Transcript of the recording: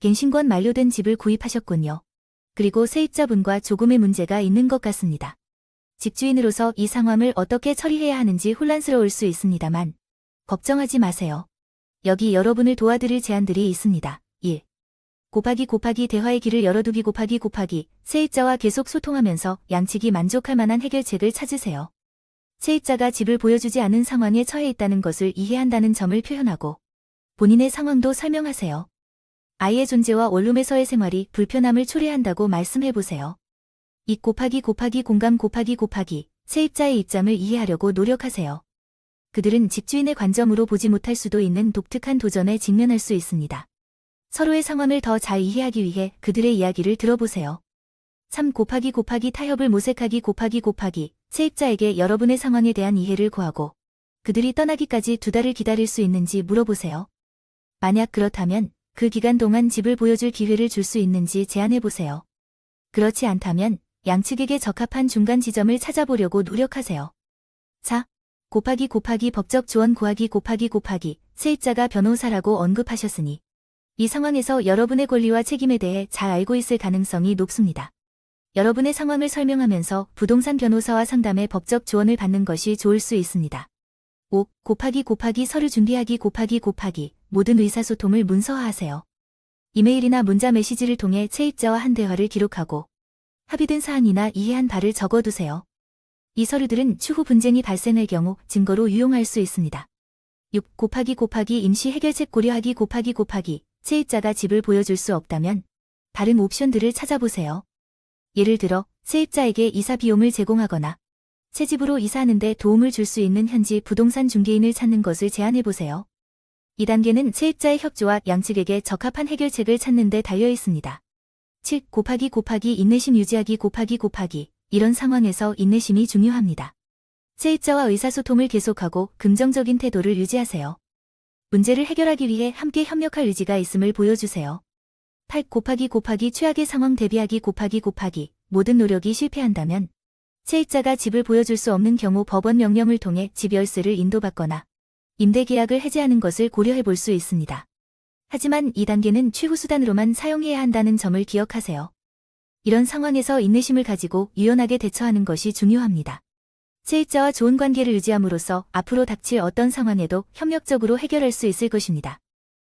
갱신권 만료된 집을 구입하셨군요. 그리고 세입자분과 조금의 문제가 있는 것 같습니다. 집주인으로서 이 상황을 어떻게 처리해야 하는지 혼란스러울 수 있습니다만 걱정하지 마세요. 여기 여러분을 도와드릴 제안들이 있습니다. 1. 대화의 길을 열어두기 세입자와 계속 소통하면서 양측이 만족할 만한 해결책을 찾으세요. 세입자가 집을 보여주지 않은 상황에 처해 있다는 것을 이해한다는 점을 표현하고 본인의 상황도 설명하세요. 아이의 존재와 원룸에서의 생활이 불편함을 초래한다고 말씀해보세요. 2. 공감 세입자의 입장을 이해하려고 노력하세요. 그들은 집주인의 관점으로 보지 못할 수도 있는 독특한 도전에 직면할 수 있습니다. 서로의 상황을 더 잘 이해하기 위해 그들의 이야기를 들어보세요. 3. 타협을 모색하기 세입자에게 여러분의 상황에 대한 이해를 구하고 그들이 떠나기까지 2달을 기다릴 수 있는지 물어보세요. 만약 그렇다면 그 기간 동안 집을 보여줄 기회를 줄 수 있는지 제안해보세요. 그렇지 않다면 양측에게 적합한 중간 지점을 찾아보려고 노력하세요. 4. 법적 조언 구하기 세입자가 변호사라고 언급하셨으니 이 상황에서 여러분의 권리와 책임에 대해 잘 알고 있을 가능성이 높습니다. 여러분의 상황을 설명하면서 부동산 변호사와 상담해 법적 조언을 받는 것이 좋을 수 있습니다. 5. 서류 준비하기 모든 의사소통을 문서화하세요. 이메일이나 문자 메시지를 통해 세입자와 한 대화를 기록하고 합의된 사항이나 이해한 바를 적어두세요. 이 서류들은 추후 분쟁이 발생할 경우 증거로 유용할 수 있습니다. 6. 임시 해결책 고려하기 세입자가 집을 보여줄 수 없다면 다른 옵션들을 찾아보세요. 예를 들어 세입자에게 이사 비용을 제공하거나 새 집으로 이사하는 데 도움을 줄 수 있는 현지 부동산 중개인을 찾는 것을 제안해보세요. 2단계는 세입자의 협조와 양측에게 적합한 해결책을 찾는 데 달려 있습니다. 7. 인내심 유지하기 이런 상황에서 인내심이 중요합니다. 세입자와 의사소통을 계속하고 긍정적인 태도를 유지하세요. 문제를 해결하기 위해 함께 협력할 의지가 있음을 보여주세요. 8. 최악의 상황 대비하기 모든 노력이 실패한다면 세입자가 집을 보여줄 수 없는 경우 법원 명령을 통해 집 열쇠를 인도받거나 임대계약을 해지하는 것을 고려해 볼 수 있습니다. 하지만 2단계는 최후 수단으로만 사용해야 한다는 점을 기억하세요. 이런 상황에서 인내심을 가지고 유연하게 대처하는 것이 중요합니다. 세입자와 좋은 관계를 유지함으로써 앞으로 닥칠 어떤 상황에도 협력적으로 해결할 수 있을 것입니다.